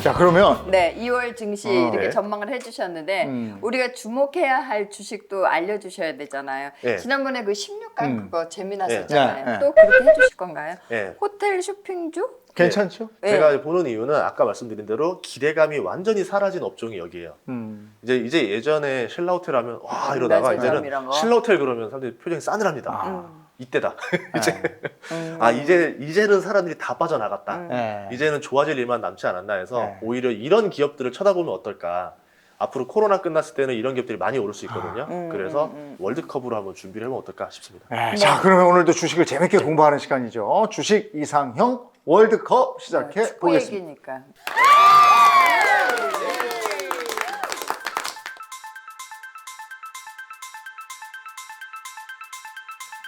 자, 그러면 네, 2월 증시 이렇게 네. 전망을 해주셨는데 우리가 주목해야 할 주식도 알려주셔야 되잖아요. 네. 지난번에 그 16강 그거 재미났었잖아요. 네. 네. 또 그렇게 해주실 건가요? 네. 호텔 쇼핑주? 괜찮죠? 네. 제가 보는 이유는 아까 말씀드린 대로 기대감이 완전히 사라진 업종이 여기예요. 이제 예전에 신라호텔 하면 와 이러다가 맞아요. 이런 이제는 거. 신라호텔 그러면 사람들이 표정이 싸늘합니다. 이때다. 이제 네. 이제는 사람들이 다 빠져나갔다. 네. 이제는 좋아질 일만 남지 않았나 해서 네. 오히려 이런 기업들을 쳐다보면 어떨까. 앞으로 코로나 끝났을 때는 이런 기업들이 많이 오를 수 있거든요. 그래서 월드컵으로 한번 준비를 해보면 어떨까 싶습니다. 네. 자, 그러면 오늘도 주식을 재밌게 공부하는 시간이죠. 주식 이상형 월드컵 시작해 축구 보겠습니다. 얘기니까.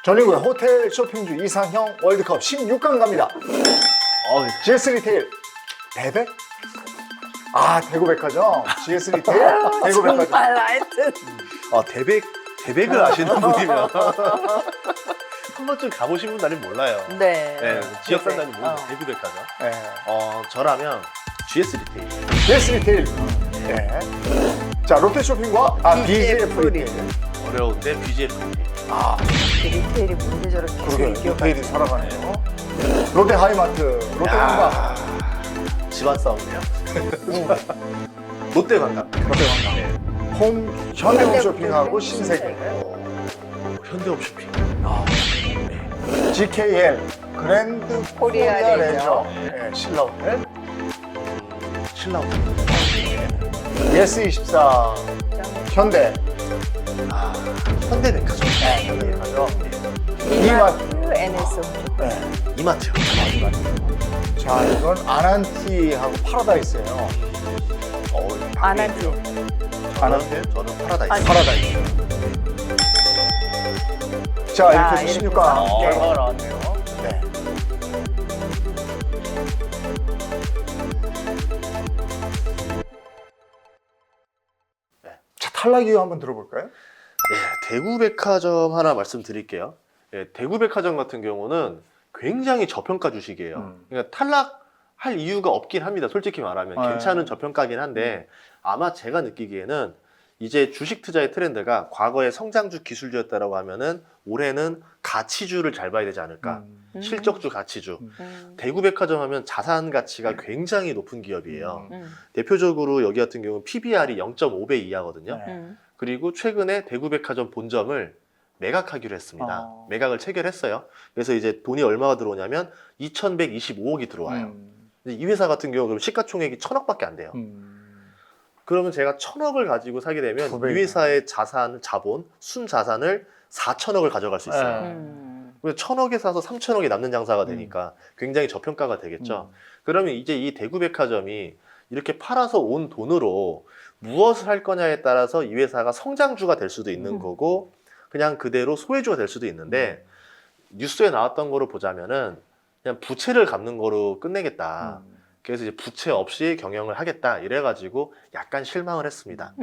전리구의 호텔 쇼핑주 이상형 월드컵 16강 갑니다. GS 리테일 대백? 아, 대구백화점. GS 리테일 대구백화점. 정말 하여튼. 대백을 아시는 분이면 한 번쯤 가보신 분 나는 몰라요. 네. 네, 지역 네. 산다는 모르는 대구백화점. 네. 저라면 GS 리테일. GS 리테일. 네. 자, 롯데 쇼핑과 BGF 리테일. 어려운데 BGF 리테일. 리테일이 뭔데 저렇게 그러게, 기억이 리테일이 살아가네요. 롯데 하이마트, 롯데 관광. 집안 싸움이네요. 롯데 관광. 롯데 관광. 현대홈 쇼핑하고 신세계. 현대홈 쇼핑. GKL 그랜드 코리아 코리아 레저. 레저. 네, 신라호텔. 신라호텔. 예스24 현대. 현대백화점. 현대백화점. 이마트 NS. 네. 이마트요. 자, 이건 아난티하고 파라다이스예요. 아난티. 아난티? 저는 파라다이스. 파라다이스. 자, 이렇게 해서 이렇게 16강 해서. 결과가 나왔네요. 네. 자, 탈락 이유 한번 들어볼까요? 예, 대구백화점 하나 말씀드릴게요. 예, 대구백화점 같은 경우는 굉장히 저평가 주식이에요. 그러니까 탈락할 이유가 없긴 합니다. 솔직히 말하면 네. 괜찮은 저평가긴 한데 아마 제가 느끼기에는 이제 주식 투자의 트렌드가 과거에 성장주 기술주였다라고 하면은 올해는 가치주를 잘 봐야 되지 않을까. 실적주 가치주. 대구백화점 하면 자산 가치가 굉장히 높은 기업이에요. 대표적으로 여기 같은 경우는 PBR이 0.5배 이하거든요. 네. 그리고 최근에 대구백화점 본점을 매각하기로 했습니다. 매각을 체결했어요. 그래서 이제 돈이 얼마가 들어오냐면 2,125억이 들어와요. 이 회사 같은 경우 그럼 시가총액이 1,000억밖에 안 돼요. 그러면 제가 1,000억을 가지고 사게 되면 이 고백이네. 회사의 자본, 순자산을 4,000억을 가져갈 수 있어요. 그래서 1,000억에 사서 3,000억이 남는 장사가 되니까 굉장히 저평가가 되겠죠. 그러면 이제 이 대구백화점이 이렇게 팔아서 온 돈으로 무엇을 할 거냐에 따라서 이 회사가 성장주가 될 수도 있는 거고 그냥 그대로 소외주가 될 수도 있는데 뉴스에 나왔던 거로 보자면은 그냥 부채를 갚는 거로 끝내겠다. 그래서 이제 부채 없이 경영을 하겠다 이래가지고 약간 실망을 했습니다.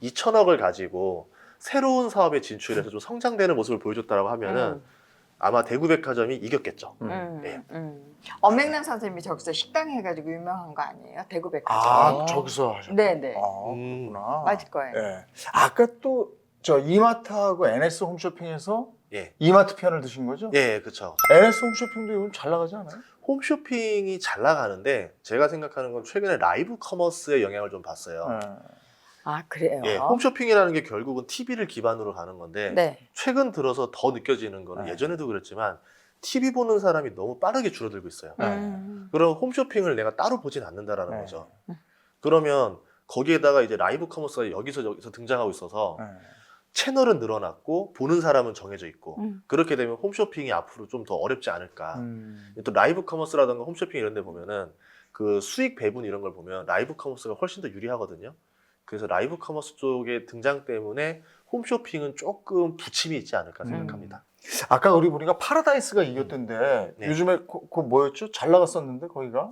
2,000억을 가지고 새로운 사업에 진출해서 좀 성장되는 모습을 보여줬다고 하면은 아마 대구백화점이 이겼겠죠. 네. 엄명남 선생님이 저기서 식당 해가지고 유명한 거 아니에요? 대구백화점. 아, 저기서 하셨구나. 네네. 그렇구나. 맞을 거예요. 네. 아까 또 저 이마트하고 NS 홈쇼핑에서 예, 이마트 편을 드신 거죠? 예, 그렇죠. NS 홈쇼핑도 요즘 잘 나가지 않아요? 홈쇼핑이 잘 나가는데 제가 생각하는 건 최근에 라이브 커머스의 영향을 좀 봤어요. 네. 아 그래요? 예, 홈쇼핑이라는 게 결국은 TV를 기반으로 가는 건데 네. 최근 들어서 더 느껴지는 거는 네. 예전에도 그랬지만 TV 보는 사람이 너무 빠르게 줄어들고 있어요. 그럼 홈쇼핑을 내가 따로 보진 않는다라는 네. 거죠. 그러면 거기에다가 이제 라이브 커머스가 여기서 저기서 등장하고 있어서 네. 채널은 늘어났고 보는 사람은 정해져 있고 그렇게 되면 홈쇼핑이 앞으로 좀 더 어렵지 않을까. 또 라이브 커머스라든가 홈쇼핑 이런 데 보면은 그 수익 배분 이런 걸 보면 라이브 커머스가 훨씬 더 유리하거든요. 그래서 라이브 커머스 쪽의 등장 때문에 홈쇼핑은 조금 부침이 있지 않을까 생각합니다. 아까 우리 보니까 파라다이스가 이겼던데 네. 요즘에 그 뭐였죠? 잘 나갔었는데 거기가?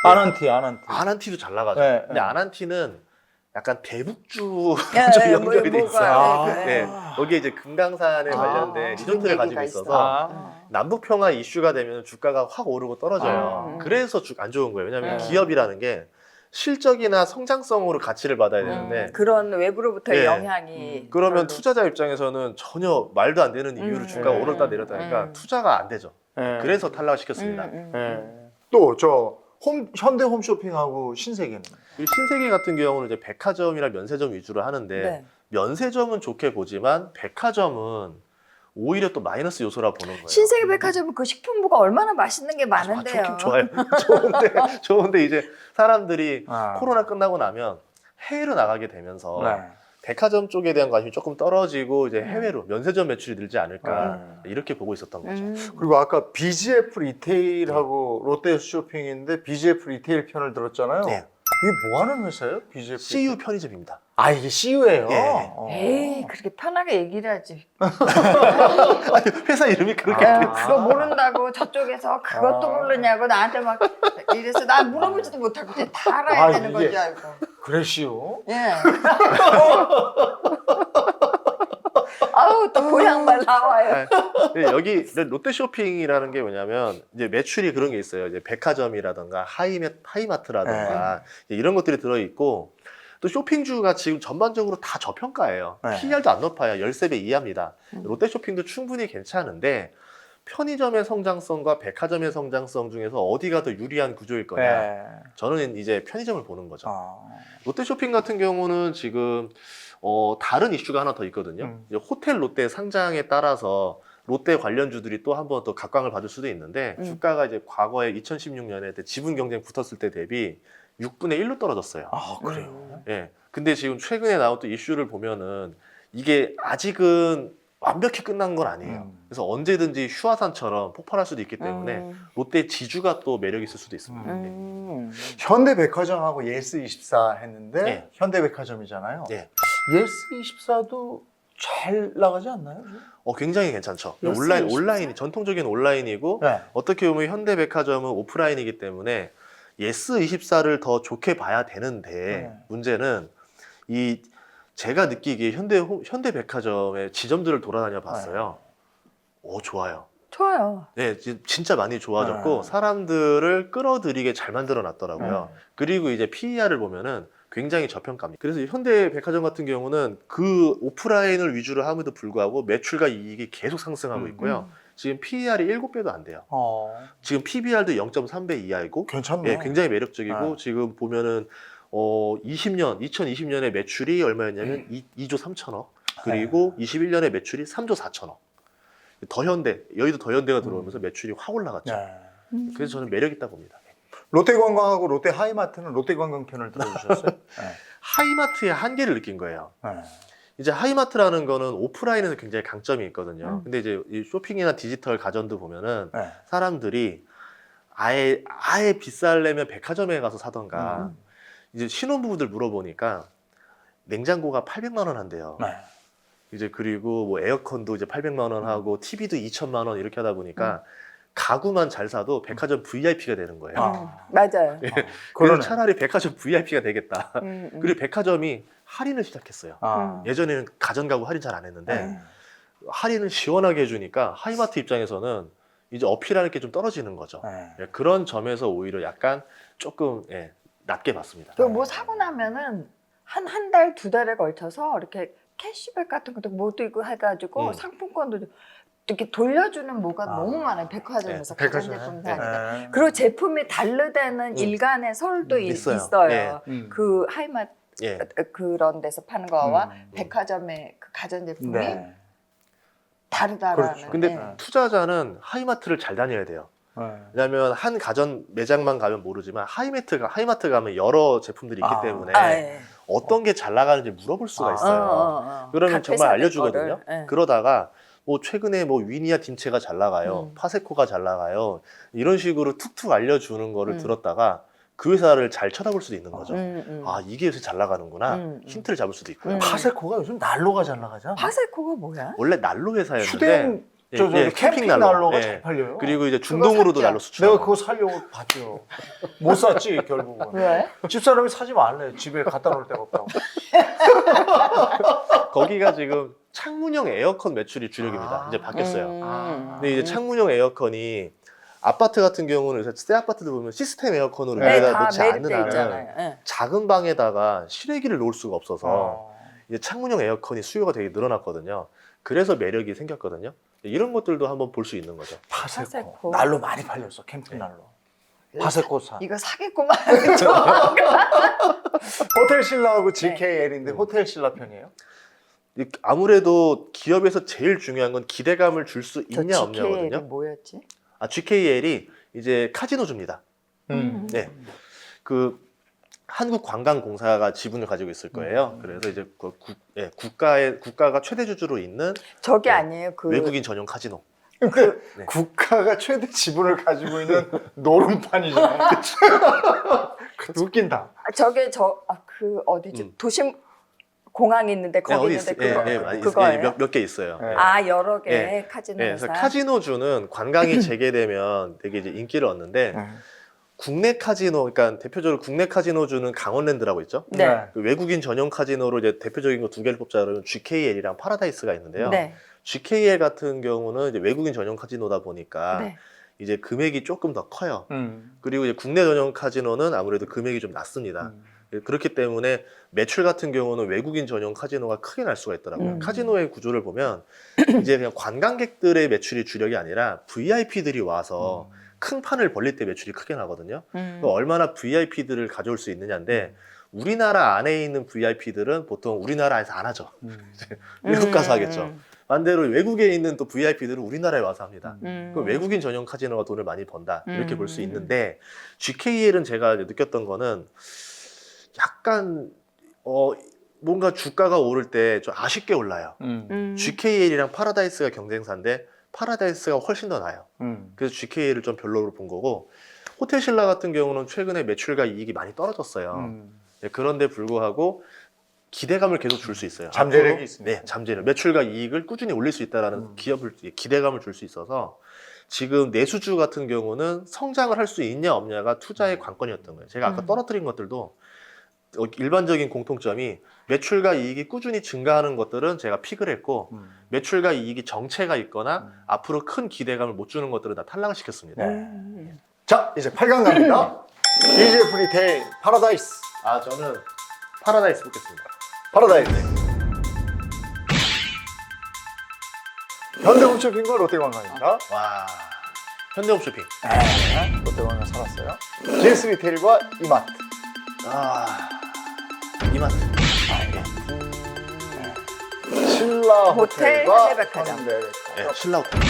아난티. 아난티도 잘 나가죠. 네, 근데 네. 아난티는 약간 대북주 예, 좀 예, 연결이 돼 뭐가, 있어요. 네, 네, 거기에 이제 금강산에 관련된 리조트를 얘기가 가지고 있어. 있어서 남북평화 이슈가 되면 주가가 확 오르고 떨어져요. 그래서 안 좋은 거예요. 왜냐하면 네. 기업이라는 게 실적이나 성장성으로 가치를 받아야 되는데 그런 외부로부터 예. 영향이 그러면 별로. 투자자 입장에서는 전혀 말도 안 되는 이유로 주가가 오르다 내렸다 하니까 투자가 안 되죠. 예. 그래서 탈락시켰습니다. 예. 또 저 현대 홈쇼핑하고 신세계는 이 신세계 같은 경우는 이제 백화점이나 면세점 위주로 하는데 네. 면세점은 좋게 보지만 백화점은 오히려 또 마이너스 요소라 보는 거예요. 신세계백화점은 그 식품부가 얼마나 맛있는 게 많은데요. 좋긴 좋아요. 좋은데 이제 사람들이 코로나 끝나고 나면 해외로 나가게 되면서 네. 백화점 쪽에 대한 관심이 조금 떨어지고 이제 해외로 면세점 매출이 늘지 않을까 이렇게 보고 있었던 거죠. 그리고 아까 BGF 리테일하고 롯데 쇼핑인데 BGF 리테일 편을 들었잖아요. 네. 이게 뭐 하는 회사예요? BGF CU 편의점입니다. 아, 이게 CU예요? 예. 에이 그렇게 편하게 얘기를 하지. 아니, 회사 이름이 그렇게 아유, 돼요. 그거 모른다고 저쪽에서 그것도 모르냐고 나한테 막 이래서 난 물어보지도 못하고 그냥 다 알아야 되는 건 줄 알고. 그래 CU? 예. 아우 또 고향말 나와요. 네, 여기 롯데쇼핑이라는 게 뭐냐면 이제 매출이 그런 게 있어요. 이제 백화점이라든가 하이마트라든가 이제 이런 것들이 들어 있고 또 쇼핑주가 지금 전반적으로 다 저평가예요. 네. PER도 안 높아요. 13배 이하입니다. 롯데쇼핑도 충분히 괜찮은데 편의점의 성장성과 백화점의 성장성 중에서 어디가 더 유리한 구조일 거냐. 네. 저는 이제 편의점을 보는 거죠. 아. 롯데쇼핑 같은 경우는 지금 다른 이슈가 하나 더 있거든요. 이제 호텔 롯데 상장에 따라서 롯데 관련주들이 또 한 번 더 각광을 받을 수도 있는데 주가가 이제 과거에 2016년에 지분 경쟁 붙었을 때 대비 6분의 1로 떨어졌어요. 아, 그래요? 예. 근데 지금 최근에 나온 또 이슈를 보면은 이게 아직은 완벽히 끝난 건 아니에요. 그래서 언제든지 휴화산처럼 폭발할 수도 있기 때문에 롯데 지주가 또 매력이 있을 수도 있습니다. 현대백화점하고 예스24 했는데 네. 현대백화점이잖아요. 네. 예스24도 잘 나가지 않나요? 굉장히 괜찮죠. 예스24? 온라인, 전통적인 온라인이고 네. 어떻게 보면 현대백화점은 오프라인이기 때문에 예스24를 더 좋게 봐야 되는데 네. 문제는 제가 느끼기에 현대백화점의 지점들을 돌아다녀 봤어요. 오, 좋아요. 좋아요. 네, 진짜 많이 좋아졌고 사람들을 끌어들이게 잘 만들어 놨더라고요. 그리고 이제 PER을 보면은 굉장히 저평가입니다. 그래서 현대백화점 같은 경우는 그 오프라인을 위주로 함에도 불구하고 매출과 이익이 계속 상승하고 있고요. 지금 PER이 7배도 안 돼요. 지금 PBR도 0.3배 이하이고 괜찮네. 예, 굉장히 매력적이고 지금 보면은 2020년에 매출이 얼마였냐면 2조 3천억 그리고 21년에 매출이 3조 4천억. 여의도 더현대가 들어오면서 매출이 확 올라갔죠. 네. 그래서 저는 매력 있다 봅니다. 롯데관광하고 롯데하이마트는 롯데관광 편을 들어주셨어요? 네. 하이마트의 한계를 느낀 거예요. 네. 이제 하이마트라는 거는 오프라인에서 굉장히 강점이 있거든요. 근데 이제 이 쇼핑이나 디지털 가전도 보면은 네. 사람들이 아예 비싸려면 백화점에 가서 사던가 이제 신혼부부들 물어보니까 냉장고가 800만 원 한대요. 네. 이제 그리고 뭐 에어컨도 이제 800만 원 하고 TV도 2천만 원 이렇게 하다 보니까 가구만 잘 사도 백화점 VIP가 되는 거예요. 맞아요. 그래서 그러네. 차라리 백화점 VIP가 되겠다. 그리고 백화점이 할인을 시작했어요. 예전에는 가전 가구 할인 잘 안 했는데 할인을 시원하게 해주니까 하이마트 입장에서는 이제 어필하는 게 좀 떨어지는 거죠. 예, 그런 점에서 오히려 약간 조금 낮게 봤습니다. 그 뭐 사고 나면은 한 달, 두 달에 걸쳐서 이렇게 캐시백 같은 것도 모두 이거 해가지고 상품권도 이렇게 돌려주는 뭐가 너무 많아요. 백화점에서 가전 제품 사니까. 그리고 제품이 달르되는 일간의 설도 있어요. 있어요. 예. 그 하이마트 예. 그런 데서 파는 거와 백화점의 그 가전 제품이 네. 다르다라는. 그렇죠. 근데 투자자는 하이마트를 잘 다녀야 돼요. 왜냐하면 한 가전 매장만 가면 모르지만 하이마트 가면 여러 제품들이 있기 때문에 예. 어떤 게 잘 나가는지 물어볼 수가 있어요. 그러면 각 정말 회사들 알려주거든요. 거를. 예. 그러다가 뭐 최근에 뭐 위니아 딤체가 잘 나가요, 파세코가 잘 나가요, 이런 식으로 툭툭 알려주는 거를 들었다가 그 회사를 잘 쳐다볼 수도 있는 거죠. 아, 이게 요새 잘 나가는구나. 힌트를 잡을 수도 있고요. 파세코가 요즘 난로가 잘 나가잖아. 파세코가 뭐야? 원래 난로 회사였는데 휴대용 캠핑 난로가 잘 팔려요. 그리고 이제 중동으로도 샀죠? 난로 수출하고. 내가 그거 살려고 봤죠. 못 샀지 결국은. 왜? 집사람이 사지 말래. 집에 갖다 놓을 데가 없다고. 거기가 지금 창문형 에어컨 매출이 주력입니다. 이제 바뀌었어요. 근데 이제 창문형 에어컨이 아파트 같은 경우는 요새 새 아파트들 보면 시스템 에어컨으로 네, 위에다 다 놓지 매립돼 않는 한은 있잖아요. 네. 작은 방에다가 실외기를 놓을 수가 없어서 어. 이제 창문형 에어컨이 수요가 되게 늘어났거든요. 그래서 매력이 생겼거든요. 이런 것들도 한번 볼 수 있는 거죠. 파세코. 파세코. 난로 많이 팔렸어. 캠핑 난로. 파세코산. 이거 사겠구만. 호텔 신라하고 GKL인데 호텔 신라 편이에요? 아무래도 기업에서 제일 중요한 건 기대감을 줄 수 저 있냐 GKL이 없냐거든요. 뭐였지? GKL이 이제 카지노주입니다. 네. 그 한국관광공사가 지분을 가지고 있을 거예요. 그래서 이제 국가가 최대 주주로 있는 저게 네. 아니에요. 그 외국인 전용 카지노. 그 네. 국가가 최대 지분을 가지고 있는 노름판이잖아요. 웃긴다. 저게 그 어디지? 도심 공항이 있는데 거기 있는데 그거예요. 몇 개 있어요. 네. 아 여러 개의 네. 카지노 네, 회사. 그래서 카지노주는 관광이 재개되면 되게 이제 인기를 얻는데 네. 국내 카지노, 그러니까 대표적으로 국내 카지노주는 강원랜드라고 있죠. 네. 그 외국인 전용 카지노로 이제 대표적인 거 두 개를 뽑자 그러면 GKL이랑 파라다이스가 있는데요. 네. GKL 같은 경우는 이제 외국인 전용 카지노다 보니까 네. 이제 금액이 조금 더 커요. 음. 그리고 이제 국내 전용 카지노는 아무래도 금액이 좀 낮습니다. 그렇기 때문에 매출 같은 경우는 외국인 전용 카지노가 크게 날 수가 있더라고요. 카지노의 구조를 보면 이제 그냥 관광객들의 매출이 주력이 아니라 VIP들이 와서 큰 판을 벌릴 때 매출이 크게 나거든요. 그러니까 얼마나 VIP들을 가져올 수 있느냐인데 우리나라 안에 있는 VIP들은 보통 우리나라 안에서 안 하죠. 외국 가서 하겠죠. 반대로 외국에 있는 또 VIP들은 우리나라에 와서 합니다. 그럼 외국인 전용 카지노가 돈을 많이 번다 이렇게 볼 수 있는데 GKL은 제가 느꼈던 거는 약간 뭔가 주가가 오를 때 좀 아쉽게 올라요. GKL이랑 파라다이스가 경쟁사인데 파라다이스가 훨씬 더 나아요. 그래서 GKL을 좀 별로로 본 거고 호텔 신라 같은 경우는 최근에 매출과 이익이 많이 떨어졌어요. 네, 그런데 불구하고 기대감을 계속 줄 수 있어요. 잠재력이 앞으로, 있습니다. 네, 잠재력. 매출과 이익을 꾸준히 올릴 수 있다라는 기대감을 줄 수 있어서 지금 내수주 같은 경우는 성장을 할 수 있냐 없냐가 투자의 관건이었던 거예요. 제가 아까 떨어뜨린 것들도 일반적인 공통점이 매출과 이익이 꾸준히 증가하는 것들은 제가 픽을 했고 매출과 이익이 정체가 있거나 앞으로 큰 기대감을 못 주는 것들은 다 탈락을 시켰습니다. 자, 이제 8강 갑니다. EGF 리테일 파라다이스. 저는 파라다이스 뽑겠습니다. 파라다이스. 현대홈쇼핑과 롯데관광입니다. 와, 현대홈쇼핑. 네, 롯데관광 살았어요. GS 리테일과 이마트. 이마트. 신라 호텔, 호텔과 현대백화점. 현대백화점. 네, 신라 호텔.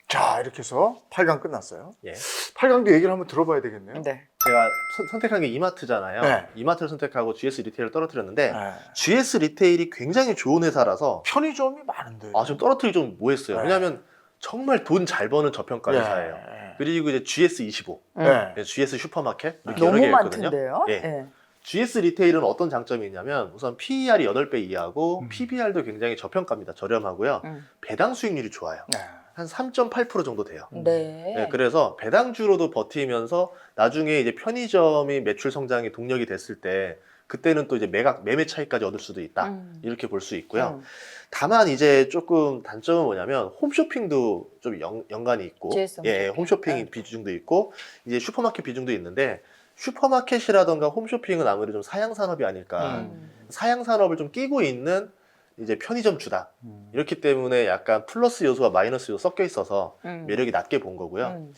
자, 이렇게 해서 8강 끝났어요. 예. 8강도 얘기를 한번 들어봐야 되겠네요. 네. 제가 선택한 게 이마트잖아요. 네. 이마트를 선택하고 GS 리테일을 떨어뜨렸는데 네. GS 리테일이 굉장히 좋은 회사라서 편의점이 많은데. 좀 떨어뜨리기 좀 뭐했어요. 네. 왜냐하면 정말 돈 잘 버는 저평가 회사예요. 네. 그리고 이제 GS25, 네. GS 슈퍼마켓 이렇게 여러 너무 개 있거든요. 많던데요. 예. 네. GS 리테일은 어떤 장점이 있냐면 우선 PER이 8배 이하고 PBR도 굉장히 저평가입니다. 저렴하고요. 배당 수익률이 좋아요. 네. 한 3.8% 정도 돼요. 네. 네, 그래서 배당주로도 버티면서 나중에 이제 편의점이 매출 성장이 동력이 됐을 때 그때는 또 이제 매매 차익까지 얻을 수도 있다. 이렇게 볼 수 있고요. 다만 이제 조금 단점은 뭐냐면 홈쇼핑도 좀 연관이 있고, GS 홈쇼핑. 홈쇼핑 네. 비중도 있고 이제 슈퍼마켓 비중도 있는데 슈퍼마켓이라던가 홈쇼핑은 아무래도 좀 사양 산업이 아닐까. 사양 산업을 좀 끼고 있는 이제 편의점주다. 이렇기 때문에 약간 플러스 요소와 마이너스 요소 섞여 있어서 매력이 낮게 본 거고요.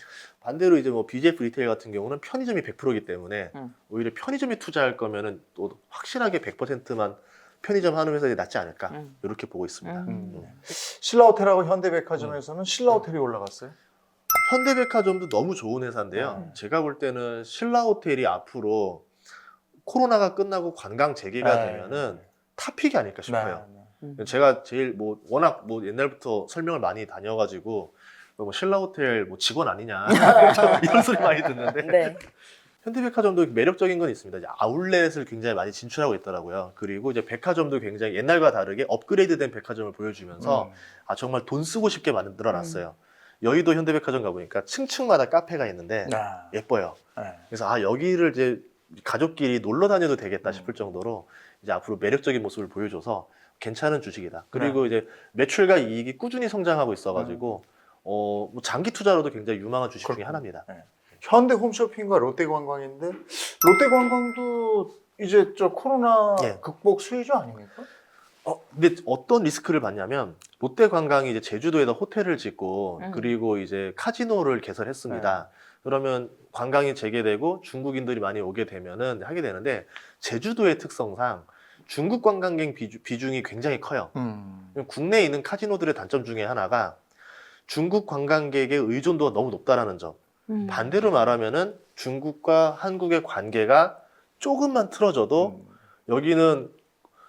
반대로 이제 뭐 BGF 리테일 같은 경우는 편의점이 100%이기 때문에 오히려 편의점에 투자할 거면은 또 확실하게 100%만 편의점 하는 회사에 낫지 않을까 이렇게 보고 있습니다. 신라호텔하고 현대백화점에서는 신라호텔이 올라갔어요. 현대백화점도 너무 좋은 회사인데요. 제가 볼 때는 신라호텔이 앞으로 코로나가 끝나고 관광 재개가 네. 되면은 탑픽이 아닐까 싶어요. 네. 제가 제일 워낙 옛날부터 설명을 많이 다녀가지고 뭐 신라호텔 직원 아니냐 이런 소리 많이 듣는데 네. 현대백화점도 매력적인 건 있습니다. 이제 아울렛을 굉장히 많이 진출하고 있더라고요. 그리고 이제 백화점도 굉장히 옛날과 다르게 업그레이드된 백화점을 보여주면서 정말 돈 쓰고 싶게 만들어놨어요. 여의도 현대백화점 가보니까 층층마다 카페가 있는데 예뻐요. 그래서 아 여기를 이제 가족끼리 놀러 다녀도 되겠다 싶을 정도로 이제 앞으로 매력적인 모습을 보여줘서 괜찮은 주식이다. 그리고 이제 매출과 이익이 꾸준히 성장하고 있어가지고 뭐 장기 투자로도 굉장히 유망한 주식 중에 하나입니다. 현대홈쇼핑과 롯데관광인데 롯데관광도 이제 저 코로나 예. 극복 수혜주 아닙니까? 근데 어떤 리스크를 받냐면 롯데관광이 이제 제주도에다 호텔을 짓고 그리고 이제 카지노를 개설했습니다. 그러면 관광이 재개되고 중국인들이 많이 오게 되면은 하게 되는데 제주도의 특성상 중국 관광객 비중이 굉장히 커요. 국내에 있는 카지노들의 단점 중에 하나가 중국 관광객의 의존도가 너무 높다라는 점. 반대로 말하면은 중국과 한국의 관계가 조금만 틀어져도 여기는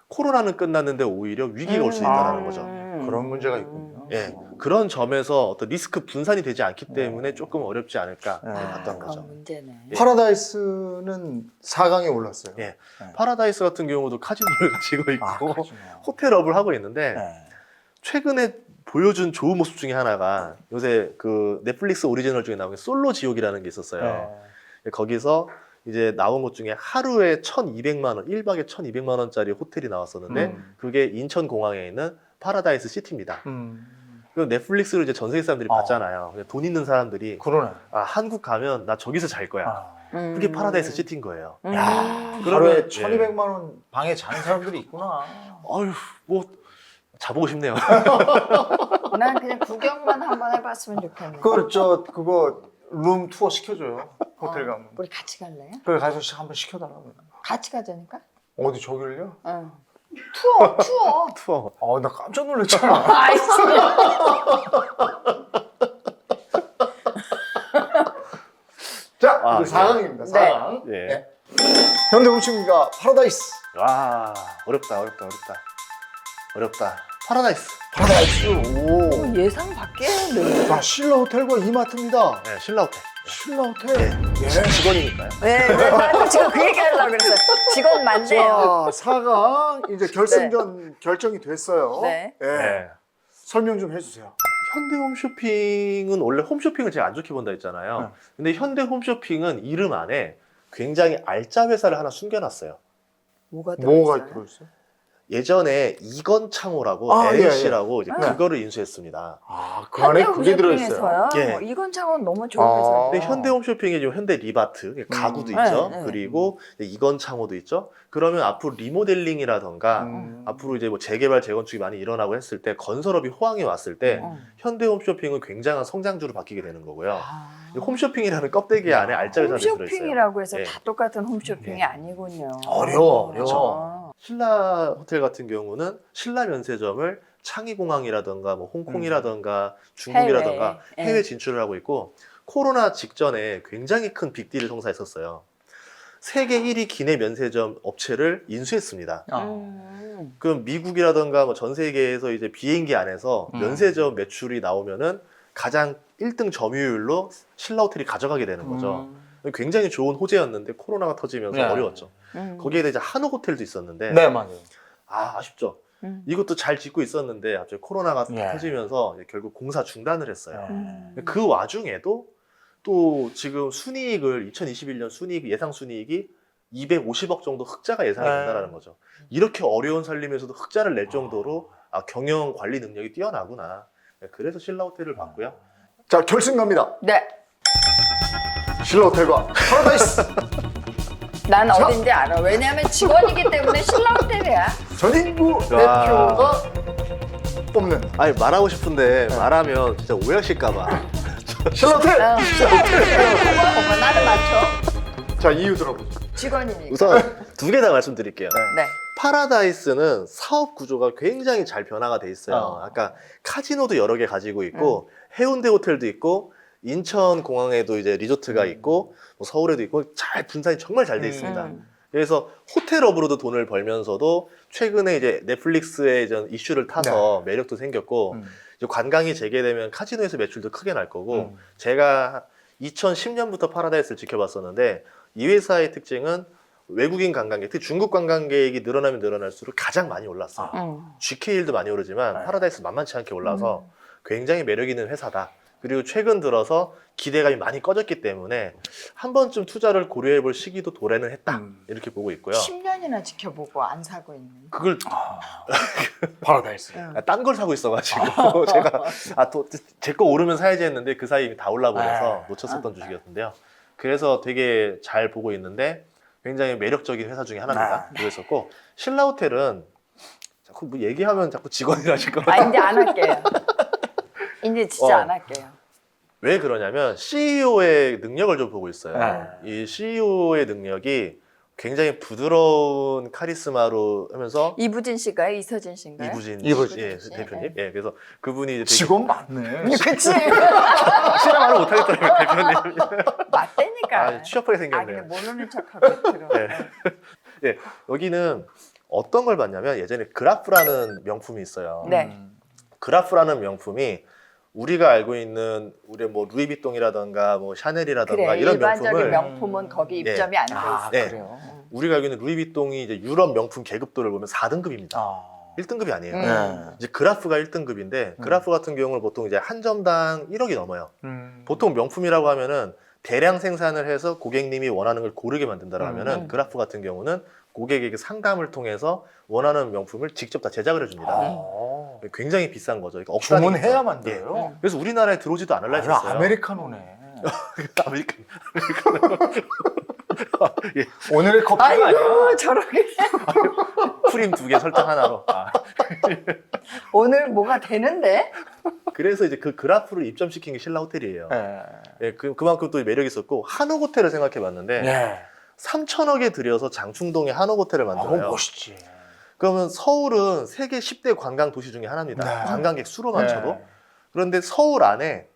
코로나는 끝났는데 오히려 위기가 올 수 있다는 거죠. 그런 문제가 있군요. 예, 그런 점에서 어떤 리스크 분산이 되지 않기 때문에 조금 어렵지 않을까 봤던 그건 거죠. 문제네. 예. 파라다이스는 4강에 올랐어요. 예. 파라다이스 같은 경우도 카지노를 가지고 있고 그렇군요. 호텔업을 하고 있는데 최근에 보여준 좋은 모습 중에 하나가 요새 그 넷플릭스 오리지널 중에 나온 게 솔로 지옥이라는 게 있었어요. 거기서 이제 나온 것 중에 하루에 1,200만 원, 1박에 1,200만 원짜리 호텔이 나왔었는데 그게 인천 공항에 있는 파라다이스 시티입니다. 그 넷플릭스를 이제 전 세계 사람들이 봤잖아요. 돈 있는 사람들이 그러네. 아, 한국 가면 나 저기서 잘 거야. 그게 파라다이스 시티인 거예요. 야, 그러면, 하루에 예. 1,200만 원 방에 자는 사람들이 있구나. 아유, 뭐 자보고 싶네요. 난 그냥 구경만 한번 해봤으면 좋겠네. 그거 룸 투어 시켜줘요. 호텔 가면. 우리 같이 갈래요? 그래 가서 한번 시켜달라고. 같이 가자니까? 어디 저길요? 응. 투어. 투어. 나 깜짝 놀랐잖아. 아이씨. 자, 이제 4강입니다. 4강. 예. 네. 현대홈쇼핑과 파라다이스. 와, 어렵다. 파라다이스. 파라다이스. 오. 예상 밖에. 자, 신라 호텔과 이마트입니다. 네, 신라 호텔. 신라 호텔. 예. 직원이니까요. 네, 나도 지금 그 얘기 하려고 그랬어요. 직원 맞네요. 자, 4강 이제 결승전 결정이 됐어요. 네. 예. 네. 설명 좀 해주세요. 현대홈쇼핑은 원래 홈쇼핑을 제가 안 좋게 본다 했잖아요. 근데 현대홈쇼핑은 이름 안에 굉장히 알짜 회사를 하나 숨겨놨어요. 뭐가 들어있어요? 예전에 이건창호라고 아, LLC라고 이제 네. 그거를 인수했습니다. 아, 그 안에 그게 들어있어요. 예. 이건 창원 너무 좋은 아. 회사. 근데 현대홈쇼핑에 지금 현대 리바트 가구도 네, 있죠. 네. 그리고 이건창호도 있죠. 그러면 앞으로 리모델링이라던가 앞으로 이제 뭐 재개발 재건축이 많이 일어나고 했을 때 건설업이 호황이 왔을 때 현대홈쇼핑은 굉장한 성장주로 바뀌게 되는 거고요. 이 홈쇼핑이라는 껍데기 안에 알짜 회사들이 들어있어요. 홈쇼핑이라고 해서 예. 다 똑같은 홈쇼핑이 아니군요. 어려워. 신라 호텔 같은 경우는 신라 면세점을 창의공항이라던가 뭐 홍콩이라던가 중국이라던가 해외. 해외 진출을 하고 있고 코로나 직전에 굉장히 큰 빅딜을 성사했었어요. 세계 1위 기내 면세점 업체를 인수했습니다. 그럼 미국이라던가 뭐 전 세계에서 이제 비행기 안에서 면세점 매출이 나오면은 가장 1등 점유율로 신라 호텔이 가져가게 되는 거죠. 굉장히 좋은 호재였는데 코로나가 터지면서 네. 어려웠죠. 거기에 대해 한옥 호텔도 있었는데 네, 맞아요. 아쉽죠. 이것도 잘 짓고 있었는데 갑자기 코로나가 네. 터지면서 결국 공사 중단을 했어요. 네. 그 와중에도 또 지금 순이익을 2021년 순이익 예상 순이익이 250억 정도 흑자가 예상이 네. 된다는 거죠. 이렇게 어려운 살림에서도 흑자를 낼 정도로 경영 관리 능력이 뛰어나구나. 그래서 신라 호텔을 봤고요. 자, 결승 갑니다. 네. 신라 호텔과 파라다이스. 난 어딘지 알아. 왜냐하면 직원이기 때문에 신라 호텔이야. 전인구 와. 대표가 뽑는 아니 말하고 싶은데 말하면 진짜 오해하실까봐. 신라 호텔. 오빠 나는 맞춰. 자, 이유 들어보죠. 직원이니까. 우선 두 개 다 말씀드릴게요. 네. 파라다이스는 사업 구조가 굉장히 잘 변화가 돼 있어요. 어. 아까 카지노도 여러 개 가지고 있고 해운대 호텔도 있고 인천 공항에도 이제 리조트가 있고 뭐 서울에도 있고 잘 분산이 정말 잘 돼 있습니다. 그래서 호텔업으로도 돈을 벌면서도 최근에 이제 넷플릭스의 이제 이슈를 타서 매력도 생겼고 이제 관광이 재개되면 카지노에서 매출도 크게 날 거고 제가 2010년부터 파라다이스를 지켜봤었는데 이 회사의 특징은 외국인 관광객, 특히 중국 관광객이 늘어나면 늘어날수록 가장 많이 올랐어요. GK일도 많이 오르지만 파라다이스 만만치 않게 올라서 굉장히 매력 있는 회사다. 그리고 최근 들어서 기대감이 많이 꺼졌기 때문에 한 번쯤 투자를 고려해 볼 시기도 도래는 했다. 이렇게 보고 있고요. 10년이나 지켜보고 안 사고 있는. 그걸 파라다이스. 딴 걸 사고 있어가지고 제가 제 거 오르면 사야지 했는데 그 사이에 다 올라버려서 놓쳤었던 주식이었는데요. 그래서 되게 잘 보고 있는데 굉장히 매력적인 회사 중에 하나입니다. 그랬었고 신라호텔은 자꾸 뭐 얘기하면 자꾸 직원이 하실 것 같아요. 이제 안 할게요. 이제 진짜 안 할게요. 왜 그러냐면 CEO의 능력을 좀 보고 있어요. 이 CEO의 능력이 굉장히 부드러운 카리스마로 하면서 이부진 씨가요? 이서진 씨인가요? 이부진 예, 씨. 대표님. 예, 그래서 그분이 되게 직원 맞네. 그치. 실화 말을 못하겠더라고요, 대표님. 맞다니까. 취업하게 근데 생겼네요. 모르는 척하고 들어. 네. 예, 여기는 어떤 걸 봤냐면 예전에 그라프라는 명품이 있어요. 네. 그라프라는 명품이 우리가 알고 있는 우리 뭐 루이비통이라던가 뭐 샤넬이라던가 그래, 이런 일반적인 명품을 명품은 거기 입점이 안 돼 있어. 네. 그래요. 우리가 알고 있는 루이비통이 이제 유럽 명품 계급도를 보면 4등급입니다. 1등급이 아니에요. 네. 이제 그라프가 1등급인데 그라프 같은 경우는 보통 이제 한 점당 1억이 넘어요. 보통 명품이라고 하면은 대량 생산을 해서 고객님이 원하는 걸 고르게 만든다라고 하면은 그라프 같은 경우는 고객에게 상담을 통해서 원하는 명품을 직접 다 제작을 해줍니다. 굉장히 비싼 거죠. 그러니까 억 단위니까. 주문해야 만들어요. 그래서 우리나라에 들어오지도 않을라 했었어요. 아메리카노네. 아메리카노. 예, 오늘의 커피가 아니야. 아이고 저렇게 프림 2개 설탕 하나로. 오늘 뭐가 되는데? 그래서 이제 그 그라프를 입점시킨 게 신라호텔이에요. 네. 예, 그만큼 또 매력이 있었고 한옥호텔을 생각해봤는데 네. 3천억에 들여서 장충동에 한옥호텔을 만들어요. 멋있지. 그러면 서울은 세계 10대 관광 도시 중에 하나입니다. 네. 관광객 수로만 쳐도. 네. 그런데 서울 안에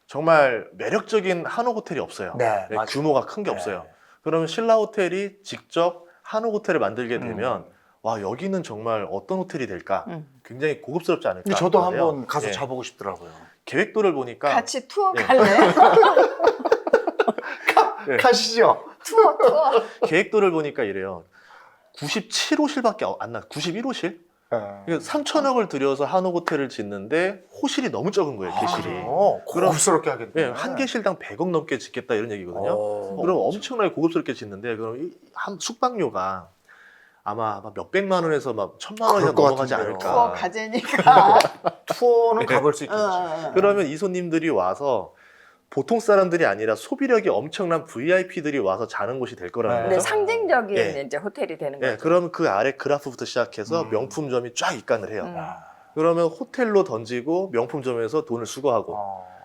정말 매력적인 한옥호텔이 없어요. 네, 예, 맞아요. 규모가 큰 게 네. 없어요. 그러면 신라호텔이 직접 한옥호텔을 만들게 되면 와 여기는 정말 어떤 호텔이 될까? 굉장히 고급스럽지 않을까? 근데 저도 그러는데요. 한번 가서 예, 자보고 싶더라고요. 계획도를 보니까 같이 투어 예. 갈래? 네. 가시죠. 투어. 계획도를 보니까 이래요. 97호실밖에 안 나. 91호실? 그러니까 3천억을 들여서 한옥호텔을 짓는데 호실이 너무 적은 거예요. 개실이. 고급스럽게 하겠네. 예, 한 개실당 100억 넘게 짓겠다 이런 얘기거든요. 그럼 엄청나게 고급스럽게 짓는데 그럼 한 숙박료가 아마 몇백만 원에서 막 1,000만 원이 그럴 것 넘어가지 같은데요. 투어 않을까. 가재니까. 투어는 가볼 수 있겠지. 그러면 이 손님들이 와서 보통 사람들이 아니라 소비력이 엄청난 VIP들이 와서 자는 곳이 될 거라는 근데 거죠. 상징적인 예. 이제 호텔이 되는 예, 거죠. 그러면 그 아래 그래프부터 시작해서 명품점이 쫙 입간을 해요. 그러면 호텔로 던지고 명품점에서 돈을 수거하고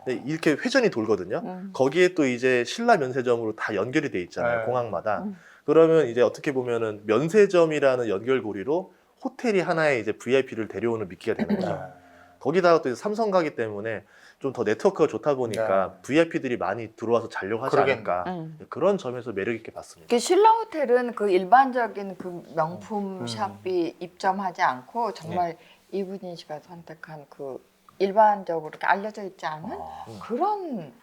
네, 이렇게 회전이 돌거든요. 거기에 또 이제 신라 면세점으로 다 연결이 돼 있잖아요. 네. 공항마다. 그러면 이제 어떻게 보면은 면세점이라는 연결고리로 호텔이 하나의 이제 VIP를 데려오는 미끼가 되는 거죠. 거기다가 또 이제 삼성 가기 때문에 좀 더 네트워크가 좋다 보니까 VIP들이 많이 들어와서 자려고 하지 그러겠네. 않을까. 그런 점에서 매력 있게 봤습니다. 그 신라 호텔은 그 일반적인 그 명품 샵이 입점하지 않고 정말 이부진 씨가 선택한 그 일반적으로 이렇게 알려져 있지 않은 그런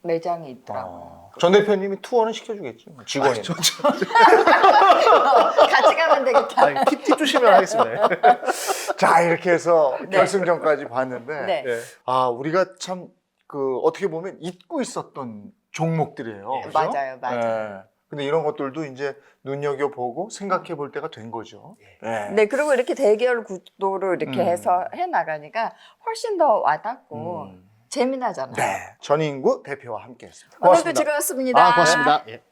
매장이 있더라고요. 전 대표님이 투어는 시켜주겠지. 직원이. 같이 가면 되겠다. 아니, 팁 주시면 하겠습니다. 자, 이렇게 해서 네. 결승전까지 봤는데, 네. 네. 우리가 참, 어떻게 보면 잊고 있었던 종목들이에요. 그죠? 맞아요. 네. 근데 이런 것들도 이제 눈여겨보고 생각해 볼 때가 된 거죠. 네. 네, 그리고 이렇게 대결 구도를 이렇게 해서 해 나가니까 훨씬 더 와닿고 재미나잖아요. 네. 전인구 대표와 함께 했습니다. 오늘도 고맙습니다. 즐거웠습니다. 고맙습니다. 예.